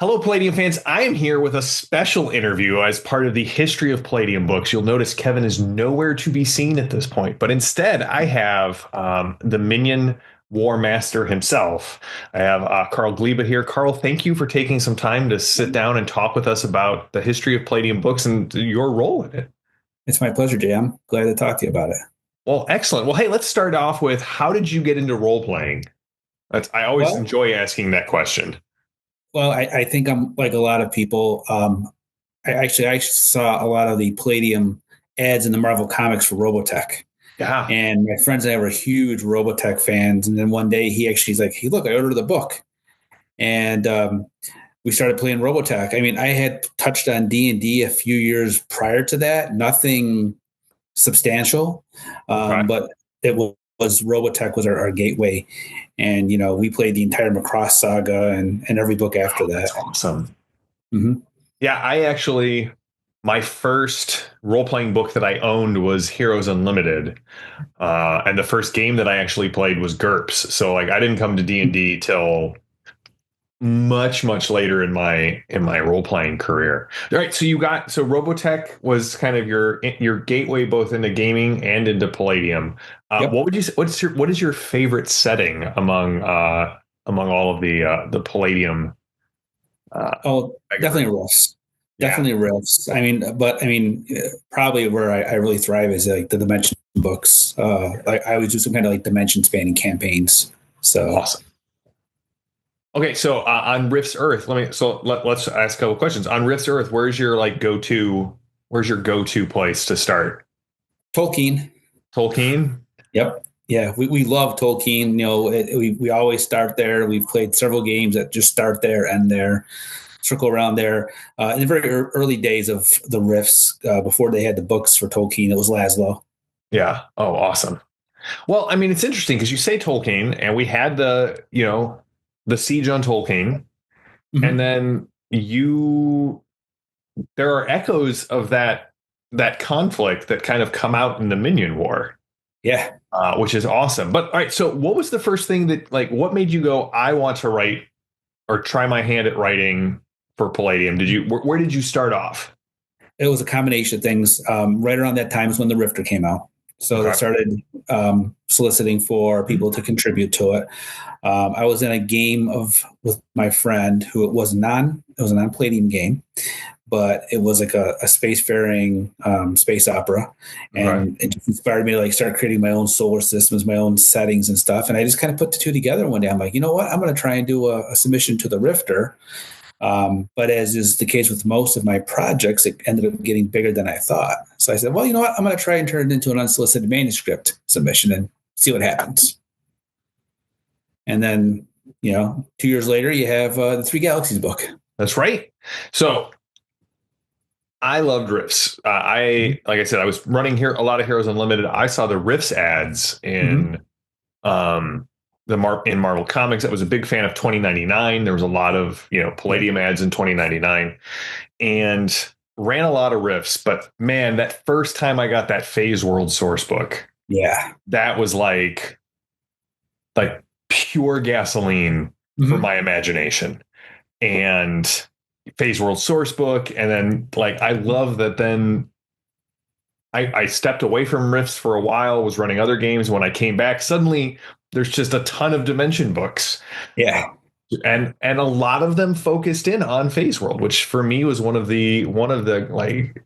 Hello, Palladium fans. I am here with a special interview as part of the History of Palladium Books. You'll notice Kevin is nowhere to be seen at this point, but instead I have the Minion War Master himself. I have Carl Gleba here. Carl, thank you for taking some time to sit down and talk with us about the History of Palladium Books and your role in it. It's my pleasure, Jay. I'm glad to talk to you about it. Well, excellent. Well, hey, let's start off with how did you get into role playing? I always Well, enjoy asking that question. I think I'm like a lot of people. I saw a lot of the Palladium ads in the Marvel comics for Robotech, Yeah. and my friends and I were huge Robotech fans. And then one day he's like, "Hey, look, I ordered the book," and we started playing Robotech. I mean, I had touched on D&D a few years prior to that, nothing substantial, Okay. but it was Robotech was our gateway, and we played the entire Macross saga and every book after Oh, that's that. awesome. Hmm. Yeah, my first role playing book that I owned was Heroes Unlimited, and the first game that I actually played was GURPS. So like, I didn't come to D&D till much later in my role playing career. All right, so Robotech was kind of your gateway both into gaming and into Palladium. Yep. What is your favorite setting among all of the Palladium? Oh, definitely Megaverse? riffs. Yeah. Definitely riffs. Probably where I really thrive is like the dimension books. Like I always do some kind of like dimension spanning campaigns. So Awesome. Okay, so on Rift's Earth, let's ask a couple questions. On Rift's Earth, where's your go-to place to start? Tolkien. Tolkien? Yep. Yeah, we love Tolkien. We always start there. We've played several games that just start there, end there, circle around there. In the very early days of the Rifts, before they had the books for Tolkien, it was Laszlo. Yeah. Oh, awesome. Well, I mean, it's interesting because you say Tolkien, and we had the siege on Tolkien, and Hmm. then there are echoes of that conflict that kind of come out in the Minion War. Yeah. Which is awesome. But all right, so what was the first thing what made you go, I want to write or try my hand at writing for Palladium? Where did you start off? It was a combination of things. Right around that time is when the Rifter came out. So they Okay. started soliciting for people to contribute to it. I was in a game with my friend who it was a non-Palladium game, but it was like a spacefaring space opera, Okay. and it just inspired me to like start creating my own solar systems, my own settings and stuff. And I just kind of put the two together one day. I'm like, you know what? I'm going to try and do a submission to the Rifter. But as is the case with most of my projects, it ended up getting bigger than I thought. So I said, well, you know what? I'm going to try and turn it into an unsolicited manuscript submission and see what happens. And then, 2 years later, you have the Three Galaxies book. That's right. So I loved Rifts. Like I said, I was running here a lot of Heroes Unlimited. I saw the Rifts ads Mm-hmm. um, in Marvel Comics. I was a big fan of 2099. There was a lot of Yep. Palladium ads in 2099, and ran a lot of Rifts. But man, that first time I got that Phase World source book, Yeah. that was like pure gasoline for Mm-hmm. my imagination. And Phase World source book, and then like I love that. Then I stepped away from Rifts for a while, was running other games. When I came back, suddenly there's just a ton of Dimension books, uh, Yeah. and a lot of them focused in on Phase World, which for me was one of the like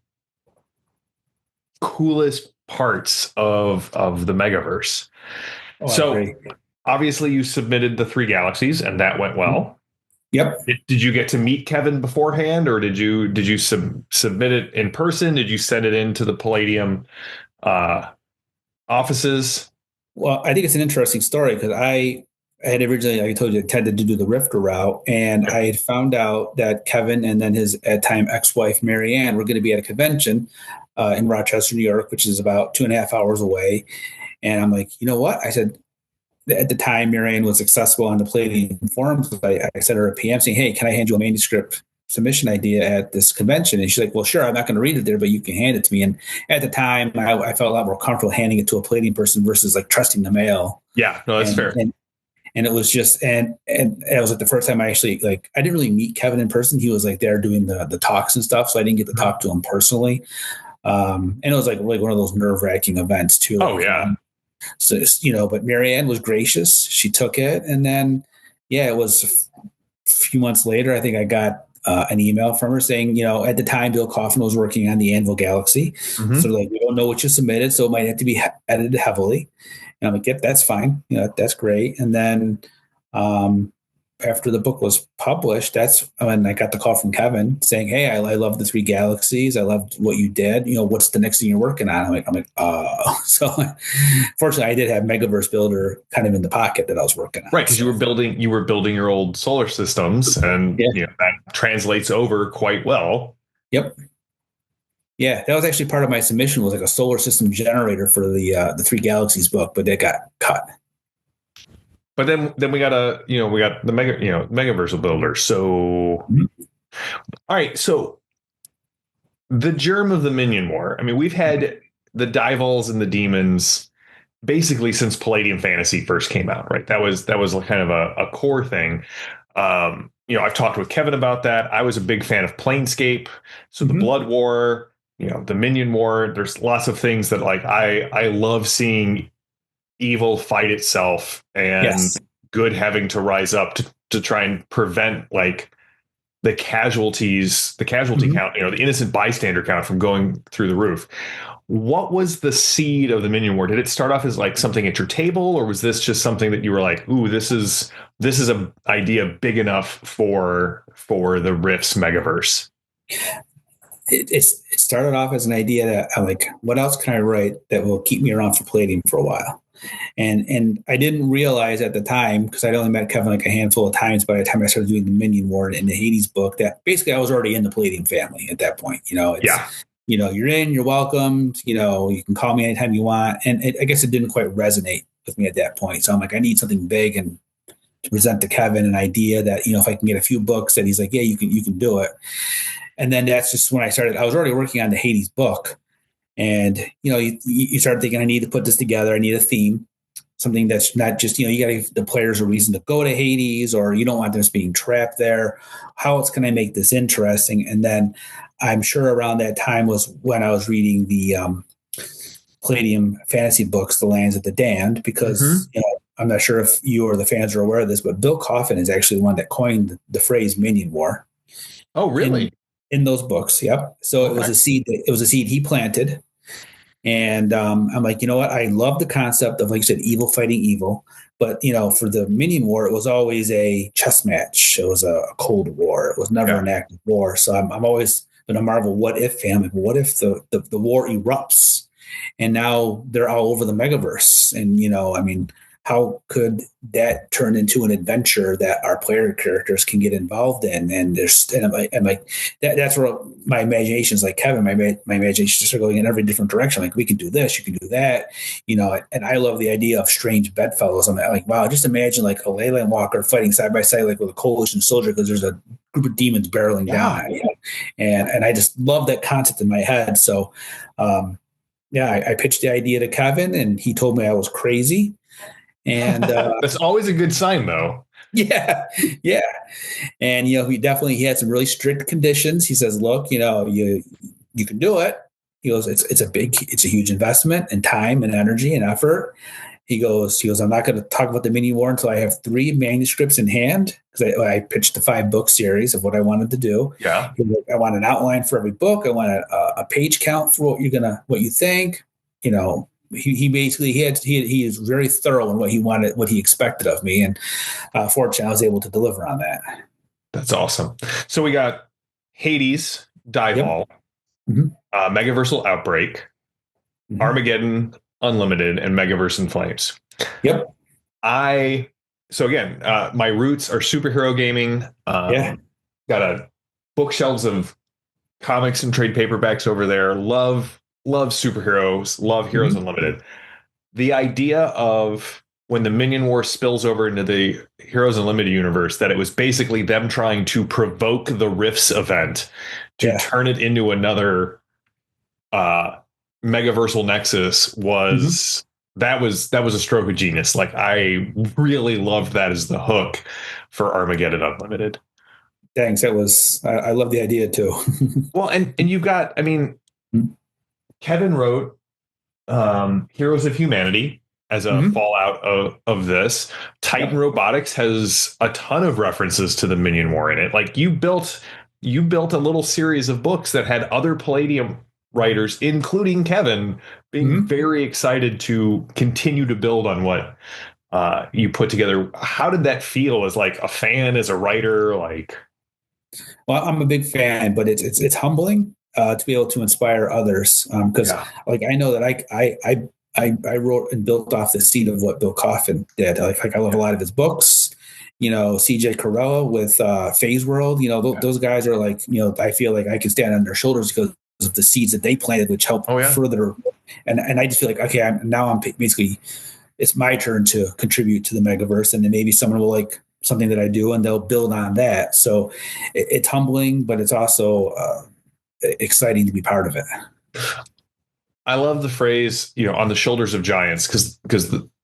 coolest parts of the Megaverse. Oh, I So agree. obviously you submitted the Three Galaxies, and that went Mhm. well. Yep. Did you get to meet Kevin beforehand, or did you submit it in person? Did you send it into the Palladium uh, offices? Well, I think it's an interesting story because I had originally, like I told you, intended to do the Rifter route, and Yep. I had found out that Kevin and then his at time ex-wife Marianne were going to be at a convention in Rochester, New York, which is about 2.5 hours away. And I'm like, you know what? I said at the time Marianne was accessible on the Palladium forums. I sent her a PM saying, "Hey, can I hand you a manuscript submission idea at this convention?" And she's like, "Well, sure. I'm not going to read it there, but you can hand it to me." And at the time, I felt a lot more comfortable handing it to a Palladium person versus like trusting the mail. Yeah, no, that's And fair. and And it was just, and it was like the first time I actually, like, I didn't really meet Kevin in person. He was like there doing the talks and stuff. So I didn't get to talk to him personally. And it was like one of those nerve wracking events too. Oh, Like, yeah. so, but Marianne was gracious. She took it. And then, yeah, it was a few months later, I think I got an email from her saying, at the time, Bill Kaufman was working on the Anvil Galaxy. So Mm-hmm. like, we don't know what you submitted, so it might have to be edited heavily. And I'm like, yep, that's fine. That's great. And then after the book was published, that's when I got the call from Kevin saying, hey, I love the Three Galaxies. I loved what you did. What's the next thing you're working on? So fortunately I did have Megaverse Builder kind of in the pocket that I was working on. Right, because you were building your old solar systems, and Yeah. that translates over quite well. Yep. Yeah, that was actually part of my submission, was like a solar system generator for the Three Galaxies book, but it got cut. But then we got we got the Megaversal Builder. So all right, so the germ of the Minion War. I mean, we've had the Divols and the demons basically since Palladium Fantasy first came out, right? That was kind of a core thing. I've talked with Kevin about that. I was a big fan of Planescape. So the Blood War, the Minion War, there's lots of things that like I love seeing evil fight itself and good having to rise up to try and prevent like the casualty count, the innocent bystander count from going through the roof. What was the seed of the Minion War? Did it start off as like something at your table, or was this just something that you were like, ooh, this is an idea big enough for the Rifts Megaverse? It started off as an idea that I'm like, what else can I write that will keep me around for Palladium for a while? And I didn't realize at the time, because I'd only met Kevin like a handful of times by the time I started doing the Minion War and the Hades book, that basically I was already in the Palladium family at that point. You're in, you're welcomed, you can call me anytime you want. And I guess it didn't quite resonate with me at that point. So I'm like, I need something big and to present to Kevin an idea that, if I can get a few books that he's like, yeah, you can do it. And then that's just when I started. I was already working on the Hades book. And, you start thinking, I need to put this together. I need a theme, something that's not just, you got to give the players a reason to go to Hades, or you don't want them just being trapped there. How else can I make this interesting? And then I'm sure around that time was when I was reading the Palladium fantasy books, The Lands of the Damned, because, I'm not sure if you or the fans are aware of this, but Bill Kaufman is actually the one that coined the phrase Minion War. Oh, really? In those books. Yep. So It was a seed. It was a seed he planted. And I'm like, you know what? I love the concept of, like you said, evil fighting evil. But, for the Minion War, it was always a chess match. It was a Cold War. It was never an active war. So I'm always been a Marvel what if fan. Like, what if the war erupts and now they're all over the Megaverse? And, how could that turn into an adventure that our player characters can get involved in? And I'm like that's where my imagination is like, Kevin, my imagination just started going in every different direction. Like, we can do this, you can do that, and I love the idea of strange bedfellows. I'm like, wow, just imagine like a Leyland Walker fighting side by side, like with a coalition soldier, because there's a group of demons barreling down at you. And I just love that concept in my head. So, I pitched the idea to Kevin, and he told me I was crazy. And that's always a good sign, though. Yeah. And he had some really strict conditions. He says, look, you can do it. He goes, it's a huge investment in time and energy and effort. He goes, I'm not going to talk about the Minion War until I have 3 manuscripts in hand, because I pitched the 5-book series of what I wanted to do. Yeah. I want an outline for every book. I want a page count for what you think. He basically he is very thorough in what he expected of me, and fortunately I was able to deliver on that. That's awesome. So we got Hades, Divol, Megaversal Outbreak, Armageddon Unlimited, and Megaverse in Flames. Yep. So again, my roots are superhero gaming. Got a bookshelves of comics and trade paperbacks over there. Love superheroes, love Heroes Unlimited. The idea of when the Minion War spills over into the Heroes Unlimited universe, that it was basically them trying to provoke the Rifts event to turn it into another Megaversal Nexus was that was a stroke of genius. Like I really loved that as the hook for Armageddon Unlimited. Thanks. I love the idea too. Well, and you've got, I mean, Kevin wrote Heroes of Humanity as a Mm-hmm. fallout of this. Titan Yep. Robotics has a ton of references to the Minion War in it. Like you built a little series of books that had other Palladium writers, including Kevin, being Mm-hmm. very excited to continue to build on what you put together. How did that feel as like a fan, as a writer? Like, Well, I'm a big fan, but it's humbling to be able to inspire others. Because yeah, like I know that I wrote and built off the seed of what Bill Coffin did. Like I love a lot of his books. CJ Corella with Phase World. Those guys are like, I feel like I can stand on their shoulders because of the seeds that they planted, which help oh yeah, further. And I just feel like, okay, I'm basically, it's my turn to contribute to the megaverse, and then maybe someone will like something that I do, and they'll build on that. So it's humbling, but it's also exciting to be part of it. I love the phrase, on the shoulders of giants, because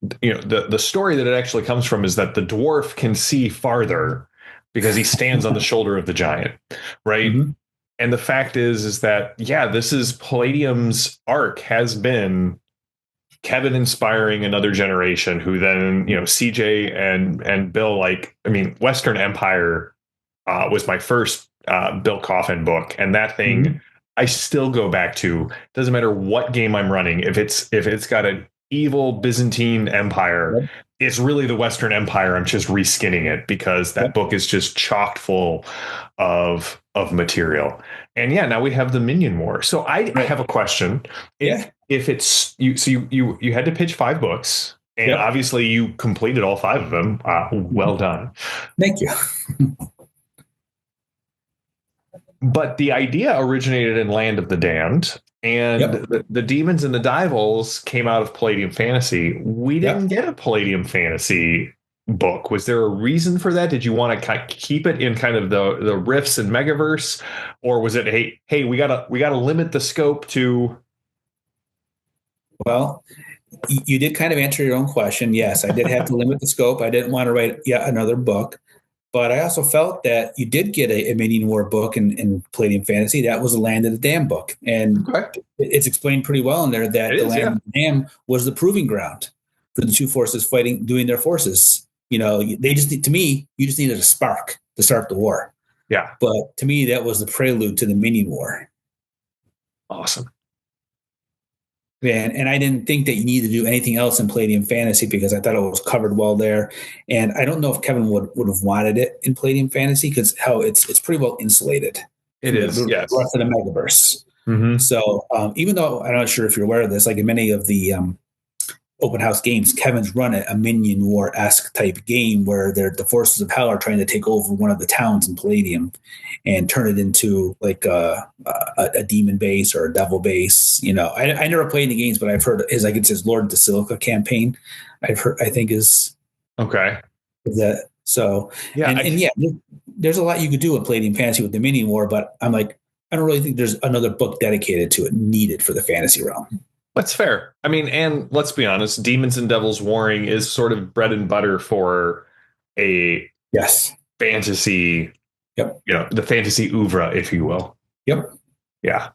the story that it actually comes from is that the dwarf can see farther because he stands on the shoulder of the giant, right? Mm-hmm. And the fact is that yeah, this is Palladium's arc has been Kevin inspiring another generation who then, CJ and Bill, like, I mean, Western Empire was my first Bill Coffin book, and that Mm-hmm. thing I still go back to. Doesn't matter what game I'm running, if it's got an evil Byzantine Empire, Yep. it's really the Western Empire. I'm just reskinning it because that Yep. book is just chocked full of material. And yeah, now we have the Minion War. So I Right. have a question. Yeah. If it's you, so you had to pitch 5 books, and Yep. obviously you completed all 5 of them. Well done. Thank you. But the idea originated in Land of the Damned, and Yep. the demons and the devils came out of Palladium Fantasy. We didn't Yep. get a Palladium Fantasy book. Was there a reason for that? Did you want to keep it in kind of the Rifts and Megaverse, or was it hey we gotta limit the scope to Well, you did kind of answer your own question. Yes, I did have to limit the scope. I didn't want to write yet another book. But I also felt that you did get a Minion War book in Palladium Fantasy. That was the Land of the Dam book. And okay? it's explained pretty well in there It that the is, Land yeah. of the Dam was the proving ground for the two forces fighting, doing their forces. They just to me, you just needed a spark to start the war. Yeah, But to me, that was the prelude to the Minion War. awesome. And I didn't think that you needed to do anything else in Palladium Fantasy because I thought it was covered well there. And I don't know if Kevin would have wanted it in Palladium Fantasy because how it's pretty well insulated It from the is, yes. rest of the Megaverse. Mm-hmm. So even though I'm not sure if you're aware of this, like in many of the open house games, Kevin's run a Minion War esque type game where the forces of hell are trying to take over one of the towns in Palladium and turn it into like a demon base or a devil base. I never played the games, but I've heard it's his Lord of the Silica campaign. I think is Okay. that. So, Yeah, and yeah, there's a lot you could do in Palladium Fantasy with the Minion War, but I'm like, I don't really think there's another book dedicated to it needed for the fantasy realm. that's fair. I mean, and let's be honest, Demons and Devils Warring is sort of bread and butter for a Yes. fantasy, Yep. the fantasy oeuvre, if you will. Yep. Yeah.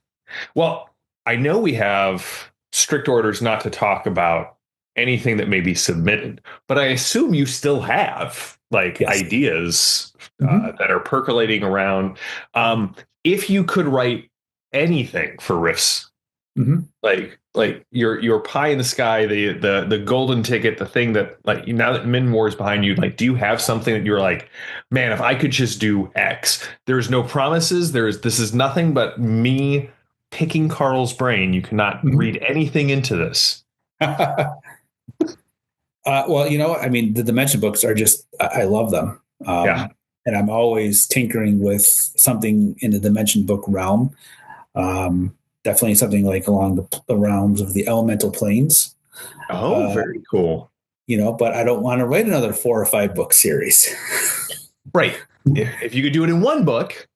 Well, I know we have strict orders not to talk about anything that may be submitted, but I assume you still have like Yes. ideas Mm-hmm. that are percolating around. If you could write anything for Riffs, Mm-hmm. like your pie in the sky, the golden ticket, the thing that like now that Min War is behind you, like do you have something that you're like, man, if I could just do X, there's no promises, this is nothing but me picking Carl's brain. You cannot Mm-hmm. read anything into this. Well, I mean, the Dimension books are just, I love them. Yeah. And I'm always tinkering with something in the Dimension book realm. Definitely something like along the realms of the elemental planes, Oh, very cool. but I don't want to write another 4 or 5 book series. Right. If you could do it in one book,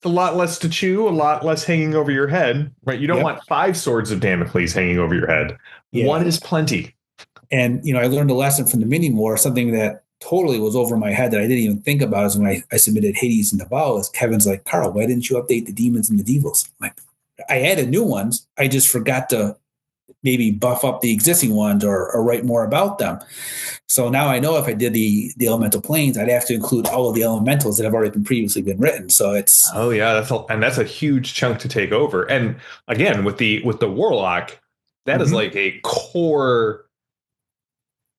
a lot less to chew, a lot less hanging over your head, right? You don't Yep. want five swords of Damocles hanging over your head. Yeah. One is plenty. And, I learned a lesson from the Minion War, something that totally was over my head that I didn't even think about is when I submitted Hades and Nabal, is Kevin's like, Carl, why didn't you update the demons and the devils? I'm like, I added new ones. I just forgot to maybe buff up the existing ones or write more about them. So now I know if I did the elemental planes, I'd have to include all of the elementals that have already been previously been written. So it's Oh yeah, that's a huge chunk to take over. And again, with the warlock, that is Mhm. like a core.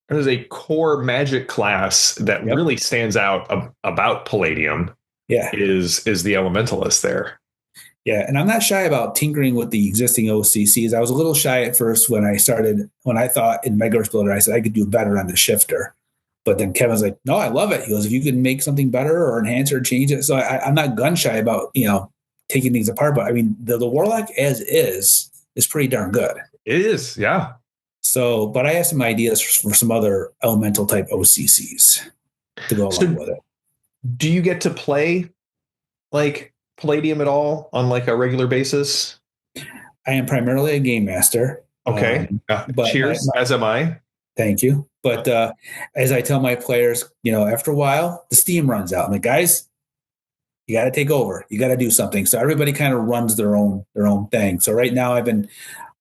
That is a core magic class that Yep. really stands out about Palladium. Yeah. Is the elementalist there? Yeah, and I'm not shy about tinkering with the existing OCCs. I was a little shy at first when I thought in Megaverse Builder, I said I could do better on the shifter. But then Kevin's like, no, I love it. He goes, if you can make something better or enhance or change it. So I'm not gun shy about, taking things apart. But I mean, the Warlock as is pretty darn good. It is, yeah. So, but I have some ideas for some other elemental type OCCs to go along So with it. do you get to play like Palladium at all on like a regular basis? I am primarily a game master. Okay. But Cheers, as am I. thank you. But as I tell my players, after a while, the steam runs out. I'm like, guys, you got to take over. You got to do something. So everybody kind of runs their own thing. So right now, I've been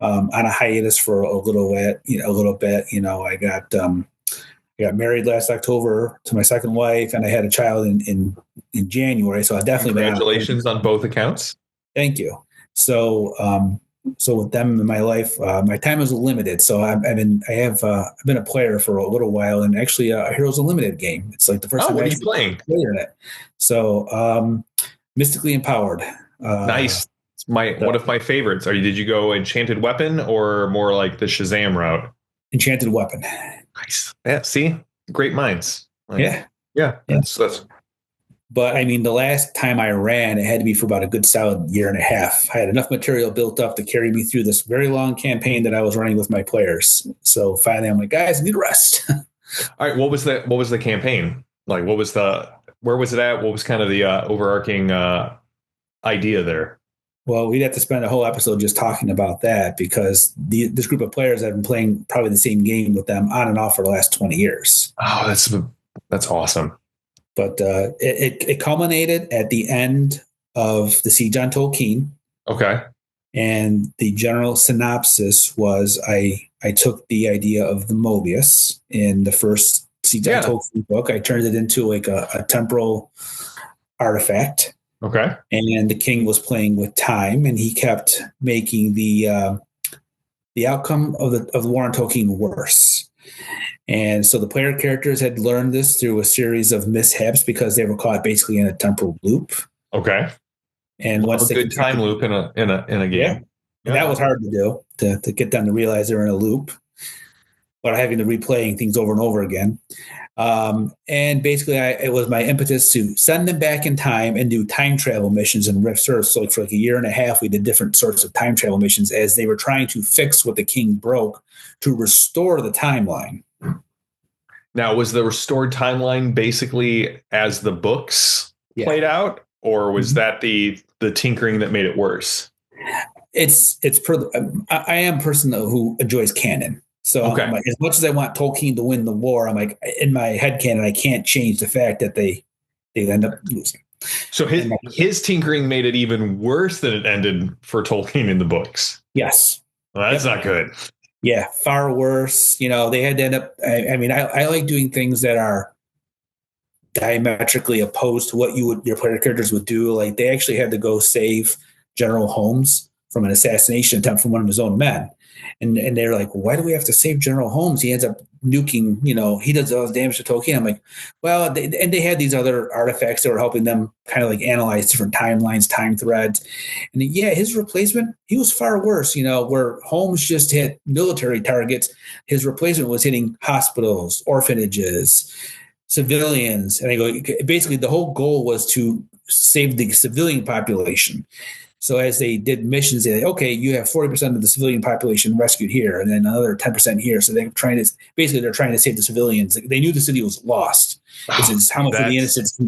on a hiatus for a little bit. I got married last October to my second wife, and I had a child in January. So I definitely been Congratulations on both accounts. Thank you. So with them in my life, my time is limited. So I've been a player for a little while, and actually a Heroes Unlimited game. It's like the first Oh, time I what are you actually playing? played in it. So Mystically Empowered. Nice. It's one of my favorites. Did you go Enchanted Weapon or more like the Shazam route? Enchanted Weapon. Nice. Yeah. See, great minds. Yeah. Yeah. Yeah. That's. But I mean, the last time I ran, it had to be for about a good solid year and a half. I had enough material built up to carry me through this very long campaign that I was running with my players. So finally, I'm like, guys, I need a rest. All right. What was the campaign like? Where was it at? What was kind of the overarching idea there? Well, we'd have to spend a whole episode just talking about that because this group of players have been playing probably the same game with them on and off for the last 20 years. Oh, that's awesome. But it culminated at the end of the Siege on Tolkien. Okay. And the general synopsis was I took the idea of the Mobius in the first Siege on Tolkien book. I turned it into like a temporal artifact. Okay. And the king was playing with time, and he kept making the outcome of the war on Tolkien worse. And so the player characters had learned this through a series of mishaps because they were caught basically in a temporal loop. Okay. And once a good time loop in a game. And that was hard to do to get them to realize they're in a loop, but having to replaying things over and over again. And basically, it was my impetus to send them back in time and do time travel missions in Rift Earth. So for like a year and a half, we did different sorts of time travel missions as they were trying to fix what the king broke to restore the timeline. Now, was the restored timeline basically as the books played out, or was that the tinkering that made it worse? I am a person who enjoys canon. So I'm like, as much as I want Tolkien to win the war, I'm like, in my head canon, I can't change the fact that they end up losing. So his tinkering made it even worse than it ended for Tolkien in the books. Yes. Well, that's not good. Yeah, far worse. They had to end up. I mean, I like doing things that are diametrically opposed to what your player characters would do. Like they actually had to go save General Holmes from an assassination attempt from one of his own men. And they're like, why do we have to save General Holmes? He ends up nuking, he does all the damage to Tolkien. I'm like, well, they had these other artifacts that were helping them kind of like analyze different timelines, time threads. And his replacement, he was far worse, where Holmes just hit military targets. His replacement was hitting hospitals, orphanages, civilians. And I go, basically the whole goal was to save the civilian population. So as they did missions, they okay, you have 40% of the civilian population rescued here, and then another 10% here. So they're trying to save the civilians. They knew the city was lost. It's how much of the innocents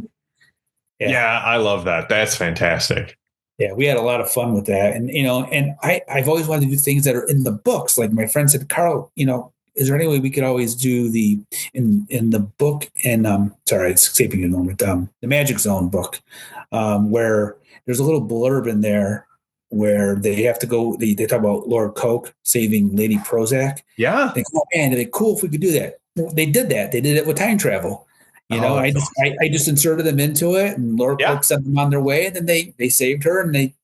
Yeah. Yeah, I love that. That's fantastic. Yeah, we had a lot of fun with that, and and I've always wanted to do things that are in the books. Like my friend said, Carl, is there any way we could always do the in the book? And sorry, it's escaping a moment. The Magic Zone book, where there's a little blurb in there where they have to go. They talk about Lord Coke saving Lady Prozac. Yeah. They go, oh man, it'd be cool if we could do that. Well, they did that. They did it with time travel. Oh, I that's just awesome. I just inserted them into it, and Laura Yeah. Coke sent them on their way, and then they saved her, and they,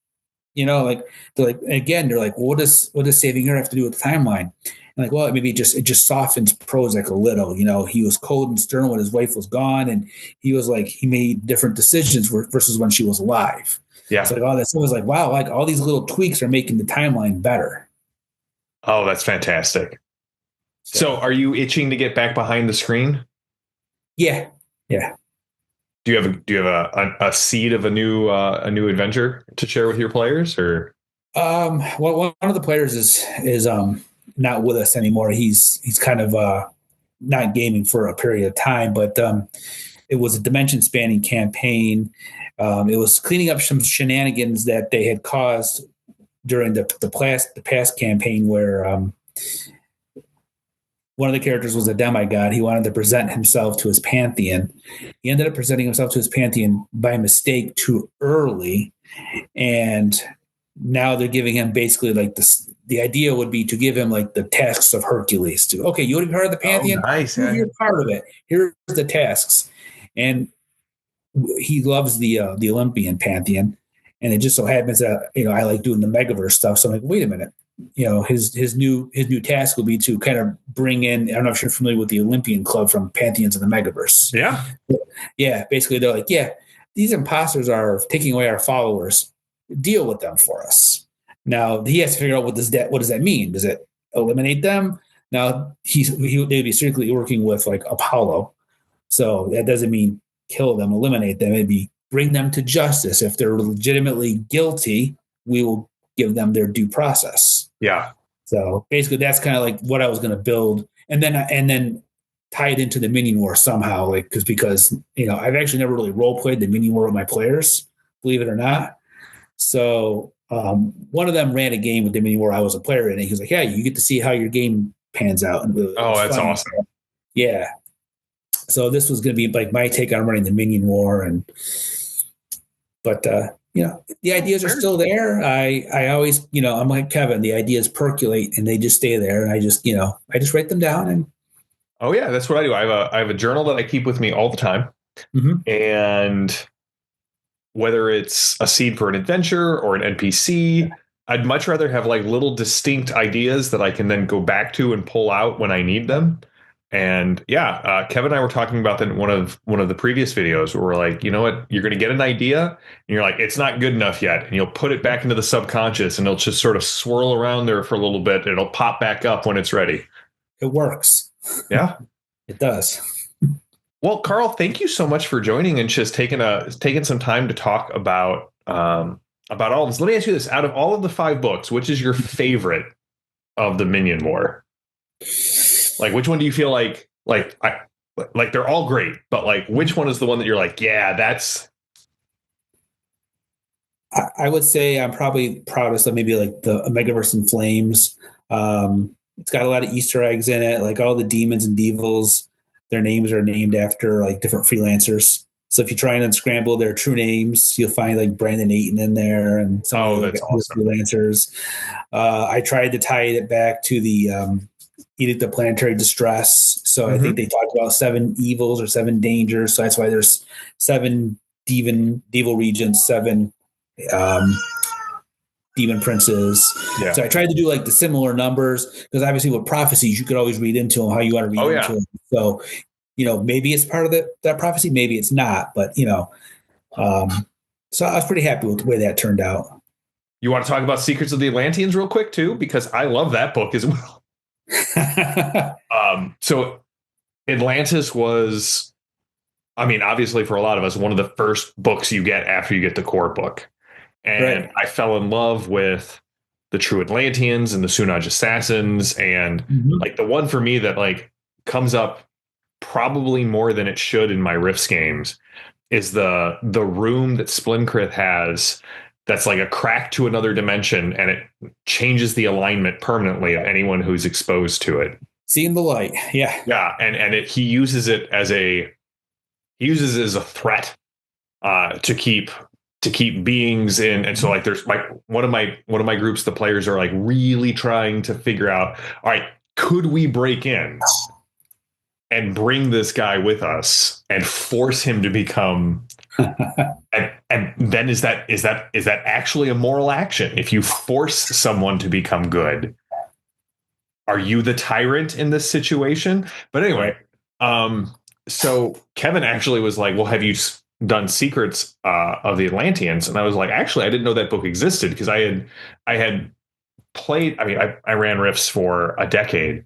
like they're like again, they're like, well, what does saving her have to do with the timeline? And like, well, maybe it just softens Prozac a little. He was cold and stern when his wife was gone, and he was like he made different decisions versus when she was alive. So Yeah. like all that stuff was like, wow, like all these little tweaks are making the timeline better. Oh, that's fantastic. So, So are you itching to get back behind the screen? yeah, yeah. Do you have a seed of a new adventure to share with your players, or? Well, one of the players is not with us anymore. He's kind of not gaming for a period of time, but it was a dimension spanning campaign. It was cleaning up some shenanigans that they had caused during the past campaign, where one of the characters was a demigod. He wanted to present himself to his pantheon. He ended up presenting himself to his pantheon by mistake too early, and now they're giving him basically like this. The idea would be to give him like the tasks of Hercules. To okay, you want to be part of the Oh, pantheon? nice. You're part of it. Here's the tasks, and he loves the Olympian pantheon, and it just so happens that I like doing the Megaverse stuff. So I'm like, wait a minute, his new task will be to kind of bring in. I don't know if you're familiar with the Olympian Club from Pantheons of the Megaverse. Yeah. Yeah, basically they're like, yeah, these imposters are taking away our followers. Deal with them for us. Now he has to figure out what does that mean? Does it eliminate them? Now they'd be strictly working with like Apollo, so that doesn't mean kill them, eliminate them. It'd be bring them to justice. If they're legitimately guilty, we will give them their due process. Yeah. So basically, that's kind of like what I was going to build, and then tie it into the Minion War somehow, like because I've actually never really role played the Minion War with my players, believe it or not. So one of them ran a game with the Minion War I was a player in, and he was like, "Yeah, you get to see how your game pans out." And Oh, that's fun. awesome. Yeah. So this was going to be like my take on running the Minion War, but the ideas are still there. I always, I'm like Kevin, the ideas percolate and they just stay there, and I just write them down and. Oh yeah, that's what I do. I have a journal that I keep with me all the time, and whether it's a seed for an adventure or an NPC, I'd much rather have like little distinct ideas that I can then go back to and pull out when I need them. And yeah, Kevin and I were talking about that in one of the previous videos where we're like, you know what, you're going to get an idea and you're like, it's not good enough yet. And you'll put it back into the subconscious and it'll just sort of swirl around there for a little bit. And it'll pop back up when it's ready. It works. Yeah, it does. Well, Carl, thank you so much for joining and just taking some time to talk about all of this. Let me ask you this: out of all of the 5 books, which is your favorite of the Minion War? Like, which one do you feel like they're all great, but like, which one is the one that you're like, yeah, that's. I would say I'm probably proudest of maybe like the Megaverse in Flames. It's got a lot of Easter eggs in it, like all the demons and devils. Their names are named after like different freelancers. So if you try and unscramble their true names, you'll find like Brandon Ayton in there and some of that's awesome. freelancers. I tried to tie it back to the Edict of Planetary Distress. So I think they talked about 7 evils or 7 dangers. So that's why there's 7 devil regions, 7 demon princes. Yeah. So I tried to do like the similar numbers because obviously with prophecies, you could always read into them how you want to read into them. So, maybe it's part of that prophecy, maybe it's not, but so I was pretty happy with the way that turned out. You want to talk about Secrets of the Atlanteans real quick too? Because I love that book as well. So Atlantis was, I mean, obviously for a lot of us, one of the first books you get after you get the core book. And I fell in love with the True Atlanteans and the Sunaj Assassins. And like the one for me that like comes up probably more than it should in my Rifts games is the room that Splinkrith has that's like a crack to another dimension, and it changes the alignment permanently of anyone who's exposed to it. Seeing the light. Yeah. Yeah, and he uses it as a threat to keep beings in. And so like there's one of my groups, the players are like really trying to figure out, all right, could we break in and bring this guy with us and force him to become and then is that actually a moral action? If you force someone to become good, are you the tyrant in this situation? But anyway, so Kevin actually was like, well, have you done Secrets of the Atlanteans? And I was like, actually, I didn't know that book existed, because I had played, I mean, I ran Rifts for a decade.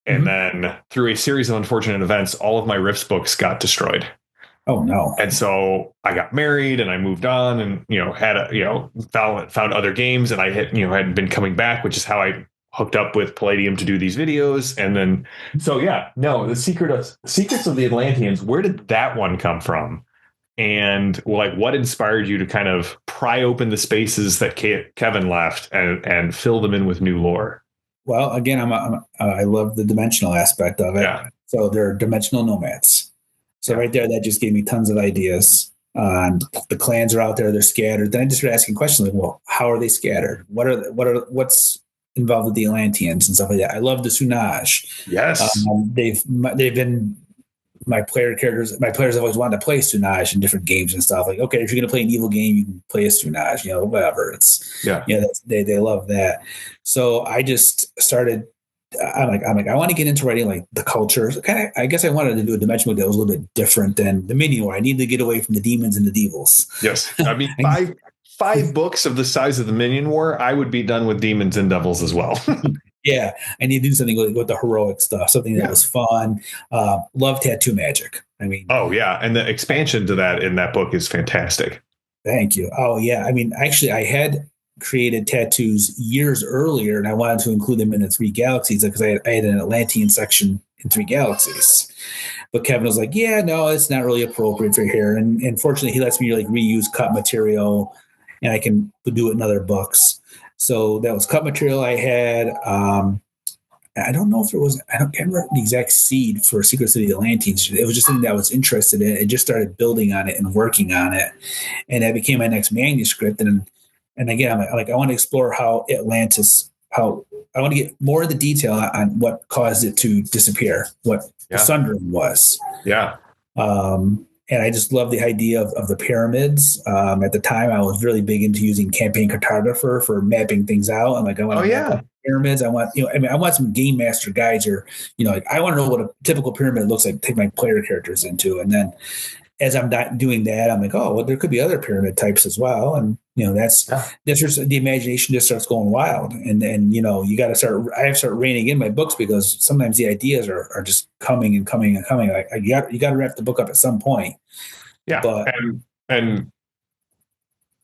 And then through a series of unfortunate events, all of my Rifts books got destroyed. Oh no. And so I got married and I moved on, and, found other games, and I had been coming back, which is how I hooked up with Palladium to do these videos. And then, so yeah, no, the Secrets of the Atlanteans, where did that one come from? And like, what inspired you to kind of pry open the spaces that Kevin left and fill them in with new lore? Well, again, I love the dimensional aspect of it. Yeah. So they're dimensional nomads. So right there, that just gave me tons of ideas. The clans are out there; they're scattered. Then I just started asking questions like, "Well, how are they scattered? What's involved with the Atlanteans and stuff like that?" I love the Sunaj. Yes, they've been my players have always wanted to play Sunaj in different games and stuff. Like, okay, if you're going to play an evil game, you can play a Sunaj, whatever. They love that. So I just started. I'm like, I want to get into writing like the culture. I guess I wanted to do a dimension book that was a little bit different than the Minion War. I needed to get away from the demons and the devils. Yes, I mean five books of the size of the Minion War, I would be done with demons and devils as well. Yeah, I need to do something with the heroic stuff, something that was fun. Love tattoo magic. I mean, oh yeah, and the expansion to that in that book is fantastic. Thank you. Oh yeah, I mean, actually, I had created tattoos years earlier, and I wanted to include them in the Three Galaxies because I had an Atlantean section in Three Galaxies. But Kevin was like, "Yeah, no, it's not really appropriate for here." And fortunately, he lets me like reuse cut material, and I can do it in other books. So that was cut material I had. I don't know if there was, can't remember the exact seed for Secrets of the Atlanteans. It was just something that I was interested in. It just started building on it and working on it. And that became my next manuscript. And again, I'm like, I want to explore how I want to get more of the detail on what caused it to disappear, what the Sundering was. Yeah. And I just love the idea of the pyramids. At the time, I was really big into using Campaign Cartographer for mapping things out. I'm like, I want to map out pyramids. I want, I want some game master guides, or, I want to know what a typical pyramid looks like, take my player characters into. And then as I'm not doing that, I'm like, oh, well, there could be other pyramid types as well. And, that's just the imagination just starts going wild. And then, you got to I have to start reining in my books, because sometimes the ideas are just coming and coming and coming. You got to wrap the book up at some point. Yeah. But, and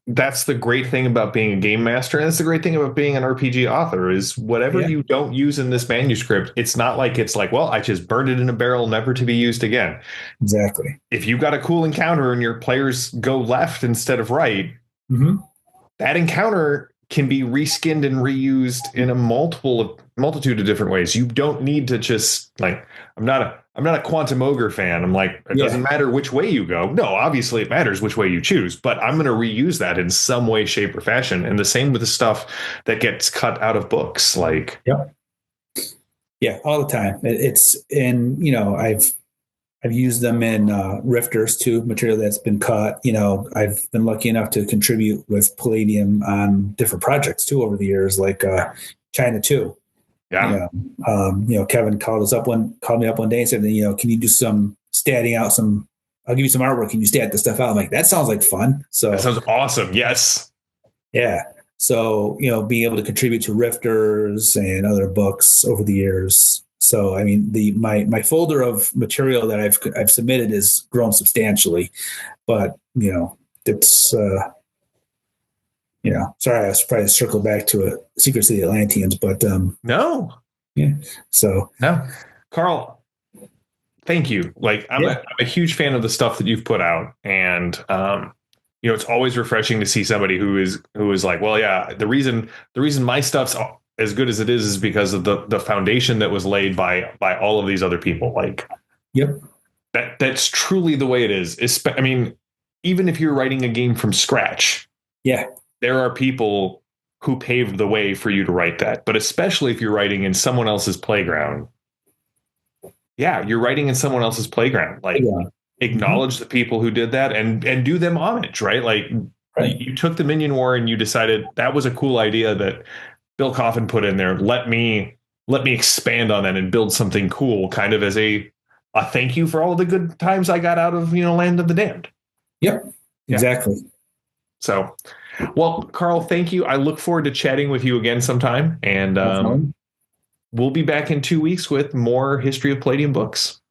that's the great thing about being a game master. And that's the great thing about being an RPG author, is whatever you don't use in this manuscript, it's not like well, I just burned it in a barrel, never to be used again. Exactly. If you've got a cool encounter and your players go left instead of right, that encounter can be reskinned and reused in a multitude of different ways. You don't need to just I'm not a Quantum Ogre fan. I'm like, it doesn't matter which way you go. No, obviously it matters which way you choose, but I'm going to reuse that in some way, shape, or fashion. And the same with the stuff that gets cut out of books. Yeah, all the time. I've used them in Rifters too, material that's been cut. I've been lucky enough to contribute with Palladium on different projects too over the years, like China 2. Yeah. Kevin called me up one day and said, can you do some statting out I'll give you some artwork. Can you stat the stuff out? I'm like, that sounds like fun. So that sounds awesome. Yes. Yeah. So, being able to contribute to Rifters and other books over the years. So, I mean, my folder of material that I've submitted has grown substantially, but it's sorry, I was probably circle back to Secrets of the Atlanteans, but no, yeah. So no, Carl, Thank you. Like Yeah. I'm a huge fan of the stuff that you've put out, and it's always refreshing to see somebody who is like, well, yeah, the reason my stuff's as good as it is because of the foundation that was laid by all of these other people. Like, Yep. that's truly the way it is. I mean, even if you're writing a game from scratch, Yeah. there are people who paved the way for you to write that. But especially if you're writing in someone else's playground, yeah, you're writing in someone else's playground. Like, Yeah. acknowledge the people who did that and do them homage, right? Like, Right. you took the Minion War and you decided that was a cool idea that Bill Coffin put in there. Let me expand on that and build something cool, kind of as a thank you for all the good times I got out of Land of the Damned. Yep. Yeah. Exactly. So, well, Carl, thank you. I look forward to chatting with you again sometime, and we'll be back in 2 weeks with more History of Palladium books.